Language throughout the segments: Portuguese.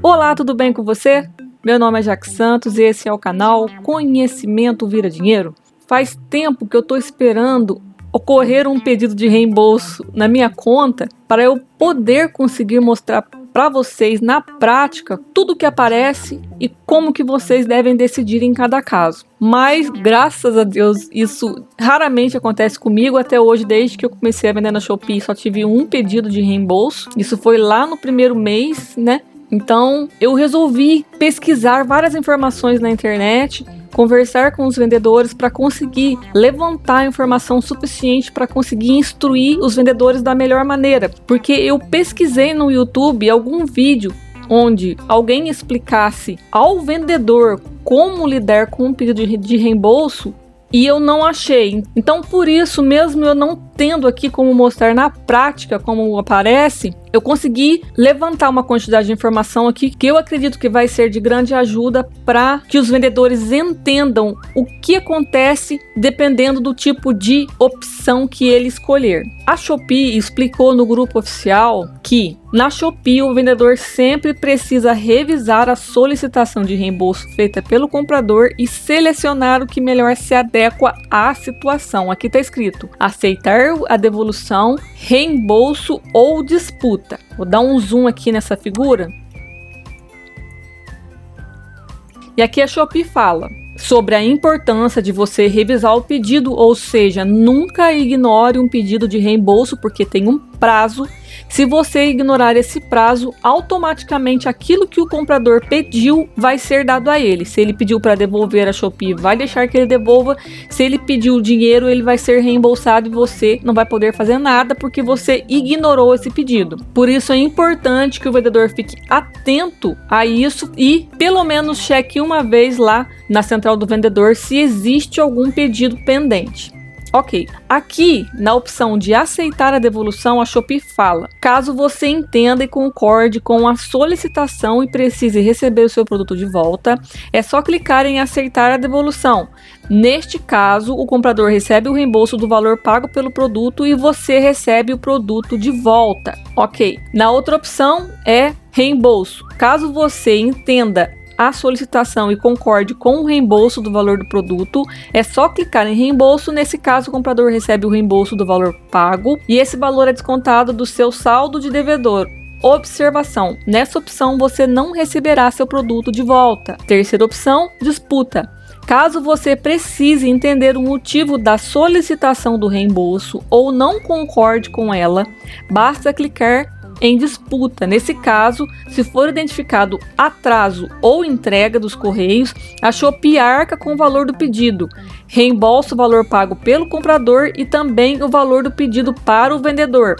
Olá, tudo bem com você? Meu nome é Jaque Santos e esse é o canal Conhecimento Vira Dinheiro. Faz tempo que eu estou esperando ocorrer um pedido de reembolso na minha conta para eu poder conseguir mostrar para vocês na prática tudo que aparece e como que vocês devem decidir em cada caso. Mas graças a Deus isso raramente acontece comigo até hoje. Desde que eu comecei a vender na Shopee só tive um pedido de reembolso. Isso foi lá no primeiro mês, né? Então eu resolvi pesquisar várias informações na internet, conversar com os vendedores para conseguir levantar informação suficiente para conseguir instruir os vendedores da melhor maneira. Porque eu pesquisei no YouTube algum vídeo onde alguém explicasse ao vendedor como lidar com um pedido de reembolso e eu não achei. Então, por isso, mesmo eu não tendo aqui como mostrar na prática como aparece, eu consegui levantar uma quantidade de informação aqui que eu acredito que vai ser de grande ajuda para que os vendedores entendam o que acontece dependendo do tipo de opção que ele escolher. A Shopee explicou no grupo oficial que na Shopee o vendedor sempre precisa revisar a solicitação de reembolso feita pelo comprador e selecionar o que melhor se adequa à situação. Aqui está escrito: aceitar a devolução, reembolso ou disputa. Vou dar um zoom aqui nessa figura. E aqui a Shopee fala sobre a importância de você revisar o pedido, ou seja, nunca ignore um pedido de reembolso porque tem um prazo. Se você ignorar esse prazo, automaticamente aquilo que o comprador pediu vai ser dado a ele. Se ele pediu para devolver, a Shopee vai deixar que ele devolva. Se ele pediu o dinheiro, ele vai ser reembolsado e você não vai poder fazer nada porque você ignorou esse pedido. Por isso é importante que o vendedor fique atento a isso e pelo menos cheque uma vez lá na central do vendedor se existe algum pedido pendente. Ok, aqui na opção de aceitar a devolução, a Shopee fala: caso você entenda e concorde com a solicitação e precise receber o seu produto de volta, é só clicar em aceitar a devolução. Neste caso, o comprador recebe o reembolso do valor pago pelo produto e você recebe o produto de volta. Ok, na outra opção é reembolso. Caso você entenda a solicitação e concorde com o reembolso do valor do produto, é só clicar em reembolso. Nesse caso, o comprador recebe o reembolso do valor pago e esse valor é descontado do seu saldo de devedor. Observação: nessa opção você não receberá seu produto de volta. Terceira opção, disputa. Caso você precise entender o motivo da solicitação do reembolso ou não concorde com ela, basta clicar em disputa. Nesse caso, se for identificado atraso ou entrega dos correios, a Shopee arca com o valor do pedido, reembolsa o valor pago pelo comprador e também o valor do pedido para o vendedor.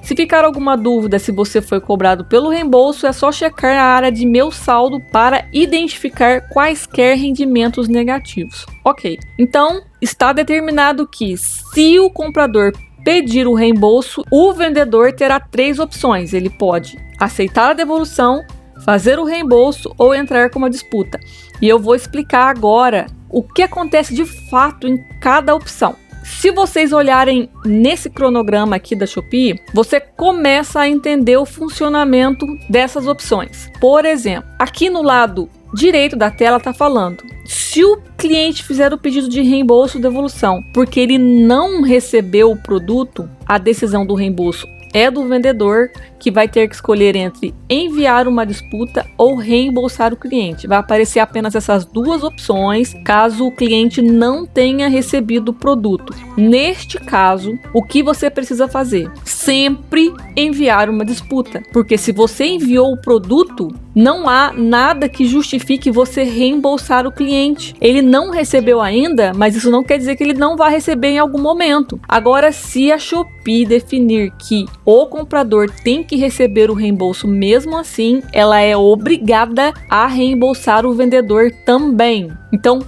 Se ficar alguma dúvida se você foi cobrado pelo reembolso, é só checar a área de meu saldo para identificar quaisquer rendimentos negativos. Ok, então está determinado que se o comprador pedir o reembolso, o vendedor terá 3 opções. Ele pode aceitar a devolução, fazer o reembolso ou entrar com uma disputa. E eu vou explicar agora o que acontece de fato em cada opção. Se vocês olharem nesse cronograma aqui da Shopee, você começa a entender o funcionamento dessas opções. Por exemplo, aqui no lado direito da tela está falando: se o cliente fizer o pedido de reembolso ou devolução porque ele não recebeu o produto, a decisão do reembolso é do vendedor, que vai ter que escolher entre enviar uma disputa ou reembolsar o cliente. Vai aparecer apenas essas 2 opções caso o cliente não tenha recebido o produto. Neste caso, o que você precisa fazer? Sempre enviar uma disputa, porque se você enviou o produto, não há nada que justifique você reembolsar o cliente. Ele não recebeu ainda, mas isso não quer dizer que ele não vai receber em algum momento. Agora, se a Shopee definir que o comprador tem que receber o reembolso mesmo assim, ela é obrigada a reembolsar o vendedor também. Então,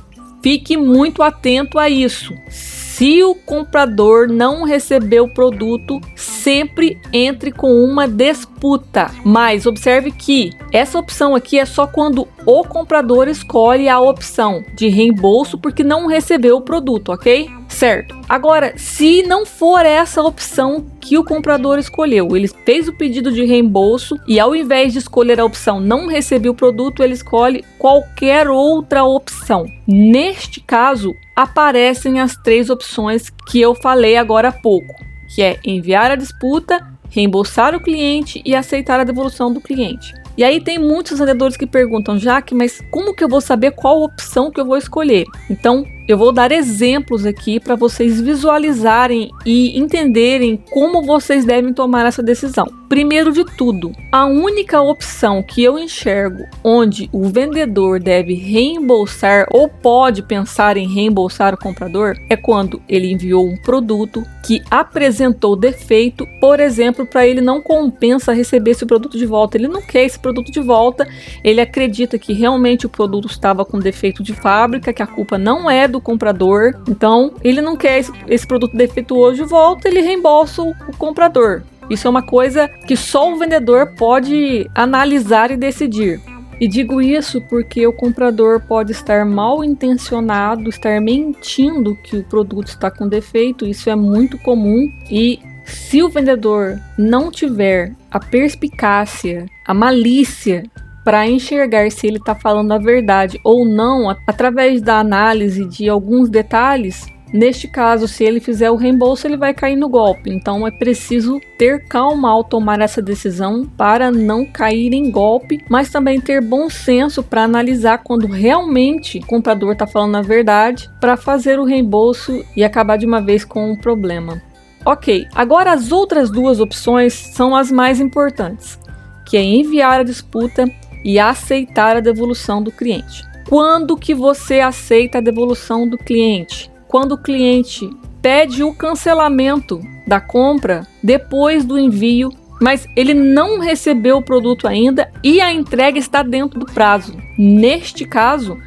fique muito atento a isso. Se o comprador não recebeu o produto, sempre entre com uma disputa. Mas observe que essa opção aqui é só quando o comprador escolhe a opção de reembolso porque não recebeu o produto, ok? Certo. Agora, se não for essa opção que o comprador escolheu, ele fez o pedido de reembolso e ao invés de escolher a opção não receber o produto, ele escolhe qualquer outra opção. Neste caso, aparecem as 3 opções que eu falei agora há pouco, que é enviar a disputa, reembolsar o cliente e aceitar a devolução do cliente. E aí tem muitos vendedores que perguntam, Jaque, mas como que eu vou saber qual opção que eu vou escolher? Então, eu vou dar exemplos aqui para vocês visualizarem e entenderem como vocês devem tomar essa decisão. Primeiro de tudo, a única opção que eu enxergo onde o vendedor deve reembolsar ou pode pensar em reembolsar o comprador é quando ele enviou um produto que apresentou defeito, por exemplo, para ele não compensa receber esse produto de volta. Ele não quer esse produto de volta, ele acredita que realmente o produto estava com defeito de fábrica, que a culpa não é do comprador, então ele não quer esse produto defeituoso de volta, ele reembolsa o comprador. Isso é uma coisa que só o vendedor pode analisar e decidir. E digo isso porque o comprador pode estar mal intencionado, estar mentindo que o produto está com defeito, isso é muito comum. E se o vendedor não tiver a perspicácia, a malícia para enxergar se ele está falando a verdade ou não, através da análise de alguns detalhes, neste caso, se ele fizer o reembolso, ele vai cair no golpe. Então é preciso ter calma ao tomar essa decisão para não cair em golpe, mas também ter bom senso para analisar quando realmente o comprador está falando a verdade, para fazer o reembolso e acabar de uma vez com o problema. Ok, agora as outras 2 opções são as mais importantes, que é enviar a disputa e aceitar a devolução do cliente. Quando que você aceita a devolução do cliente? Quando o cliente pede o cancelamento da compra depois do envio, mas ele não recebeu o produto ainda e a entrega está dentro do prazo. Neste caso,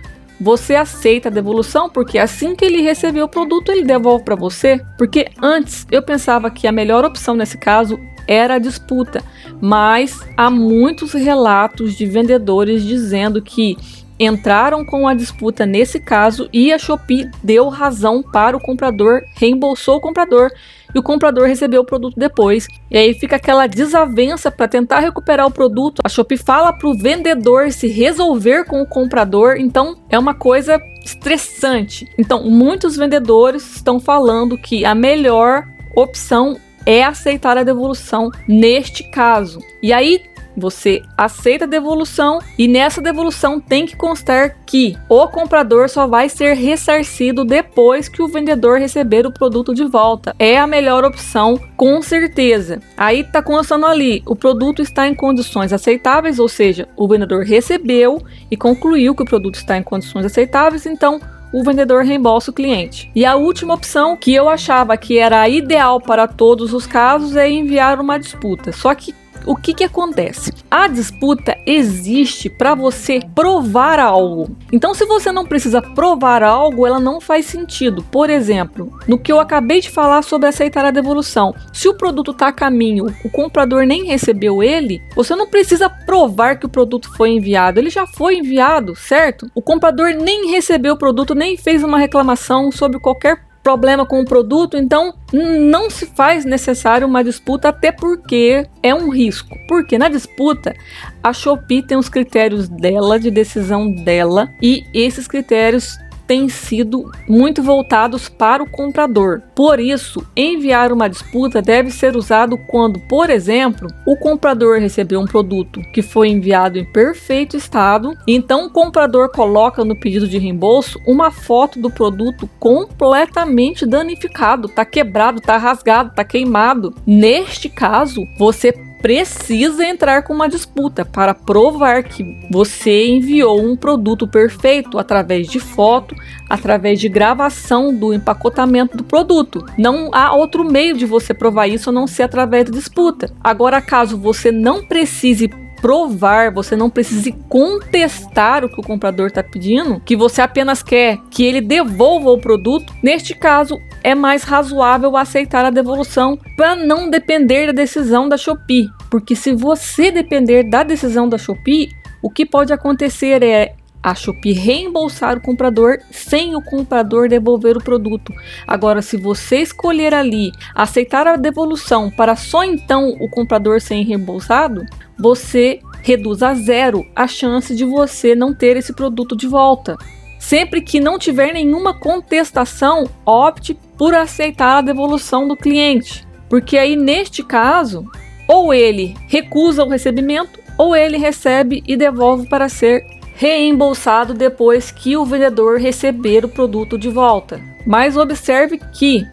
você aceita a devolução porque assim que ele receber o produto, ele devolve para você. Porque antes eu pensava que a melhor opção nesse caso era a disputa, mas há muitos relatos de vendedores dizendo que entraram com a disputa nesse caso e a Shopee deu razão para o comprador, reembolsou o comprador e o comprador recebeu o produto depois. E aí fica aquela desavença para tentar recuperar o produto. A Shopee fala para o vendedor se resolver com o comprador, então é uma coisa estressante. Então muitos vendedores estão falando que a melhor opção é aceitar a devolução neste caso. E aí você aceita a devolução e nessa devolução tem que constar que o comprador só vai ser ressarcido depois que o vendedor receber o produto de volta. É a melhor opção, com certeza. Aí tá constando ali, o produto está em condições aceitáveis, ou seja, o vendedor recebeu e concluiu que o produto está em condições aceitáveis, então o vendedor reembolsa o cliente. E a última opção, que eu achava que era a ideal para todos os casos, é enviar uma disputa. Só que o que acontece? A disputa existe para você provar algo. Então, se você não precisa provar algo, ela não faz sentido. Por exemplo, no que eu acabei de falar sobre aceitar a devolução. Se o produto está a caminho, o comprador nem recebeu ele, você não precisa provar que o produto foi enviado. Ele já foi enviado, certo? O comprador nem recebeu o produto, nem fez uma reclamação sobre qualquer problema com o produto, então não se faz necessário uma disputa, até porque é um risco. Porque na disputa a Shopee tem os critérios dela, de decisão dela, e esses critérios têm sido muito voltados para o comprador. Por isso, enviar uma disputa deve ser usado quando, por exemplo, o comprador recebeu um produto que foi enviado em perfeito estado, então o comprador coloca no pedido de reembolso uma foto do produto completamente danificado, tá quebrado, tá rasgado, tá queimado. Neste caso, você precisa entrar com uma disputa para provar que você enviou um produto perfeito através de foto, através de gravação do empacotamento do produto. Não há outro meio de você provar isso a não ser através da disputa. Agora, caso você não precise provar, você não precise contestar o que o comprador está pedindo, que você apenas quer que ele devolva o produto, neste caso, é mais razoável aceitar a devolução para não depender da decisão da Shopee. Porque se você depender da decisão da Shopee, o que pode acontecer é a Shopee reembolsar o comprador sem o comprador devolver o produto. Agora, se você escolher ali aceitar a devolução para só então o comprador ser reembolsado, você reduz a zero a chance de você não ter esse produto de volta. Sempre que não tiver nenhuma contestação, opte por aceitar a devolução do cliente, porque aí neste caso, ou ele recusa o recebimento, ou ele recebe e devolve para ser reembolsado depois que o vendedor receber o produto de volta. Mas observe que,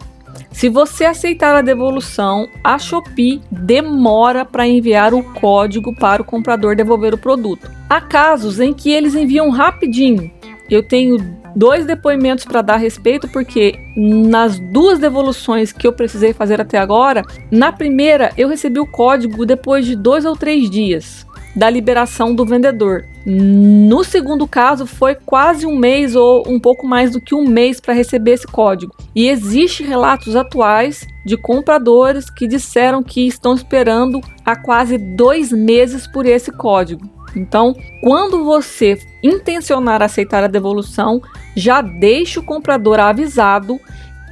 se você aceitar a devolução, a Shopee demora para enviar o código para o comprador devolver o produto. Há casos em que eles enviam rapidinho. Eu tenho 2 depoimentos para dar a respeito, porque nas 2 devoluções que eu precisei fazer até agora, na primeira eu recebi o código depois de 2 ou 3 dias da liberação do vendedor. No segundo caso, foi quase 1 mês ou um pouco mais do que 1 mês para receber esse código. E existem relatos atuais de compradores que disseram que estão esperando há quase 2 meses por esse código. Então, quando você intencionar aceitar a devolução, já deixe o comprador avisado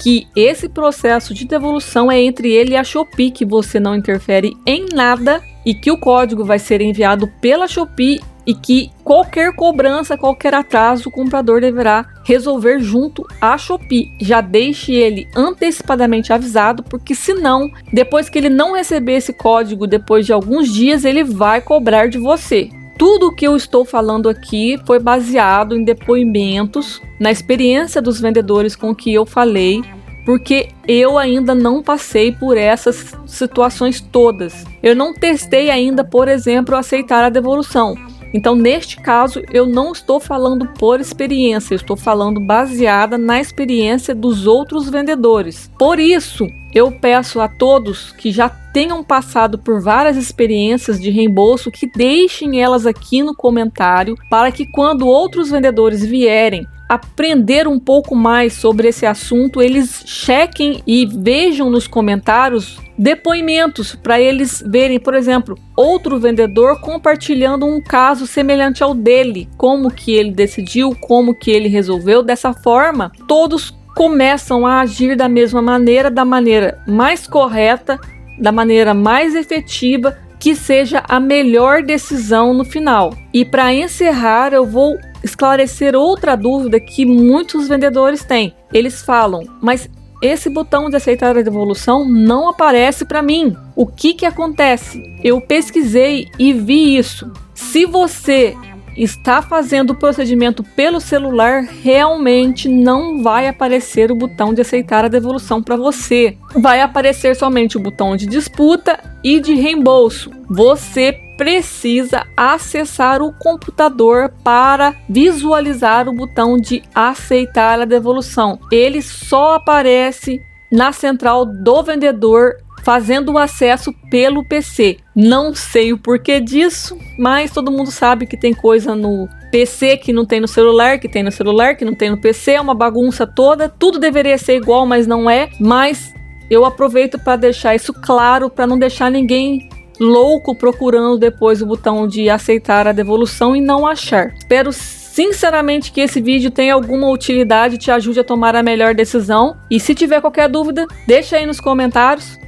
que esse processo de devolução é entre ele e a Shopee, que você não interfere em nada e que o código vai ser enviado pela Shopee e que qualquer cobrança, qualquer atraso, o comprador deverá resolver junto à Shopee. Já deixe ele antecipadamente avisado, porque senão, depois que ele não receber esse código, depois de alguns dias, ele vai cobrar de você. Tudo o que eu estou falando aqui foi baseado em depoimentos, na experiência dos vendedores com que eu falei, porque eu ainda não passei por essas situações todas. Eu não testei ainda, por exemplo, aceitar a devolução. Então, neste caso, eu não estou falando por experiência, eu estou falando baseada na experiência dos outros vendedores. Por isso, eu peço a todos que já tenham passado por várias experiências de reembolso que deixem elas aqui no comentário, para que quando outros vendedores vierem aprender um pouco mais sobre esse assunto, eles chequem e vejam nos comentários depoimentos para eles verem, por exemplo, outro vendedor compartilhando um caso semelhante ao dele, como que ele decidiu, como que ele resolveu. Dessa forma, todos começam a agir da mesma maneira, da maneira mais correta, da maneira mais efetiva, que seja a melhor decisão no final. E para encerrar, eu vou esclarecer outra dúvida que muitos vendedores têm. Eles falam, mas esse botão de aceitar a devolução não aparece para mim. O que acontece? Eu pesquisei e vi isso. Se você está fazendo o procedimento pelo celular, realmente não vai aparecer o botão de aceitar a devolução para você. Vai aparecer somente o botão de disputa e de reembolso. Você precisa acessar o computador para visualizar o botão de aceitar a devolução. Ele só aparece na central do vendedor fazendo o acesso pelo PC. Não sei o porquê disso, mas todo mundo sabe que tem coisa no PC que não tem no celular, que tem no celular, que não tem no PC, é uma bagunça toda. Tudo deveria ser igual, mas não é. Mas eu aproveito para deixar isso claro, para não deixar ninguém louco procurando depois o botão de aceitar a devolução e não achar. Espero sinceramente que esse vídeo tenha alguma utilidade e te ajude a tomar a melhor decisão. E se tiver qualquer dúvida, deixa aí nos comentários.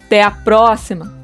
Até a próxima!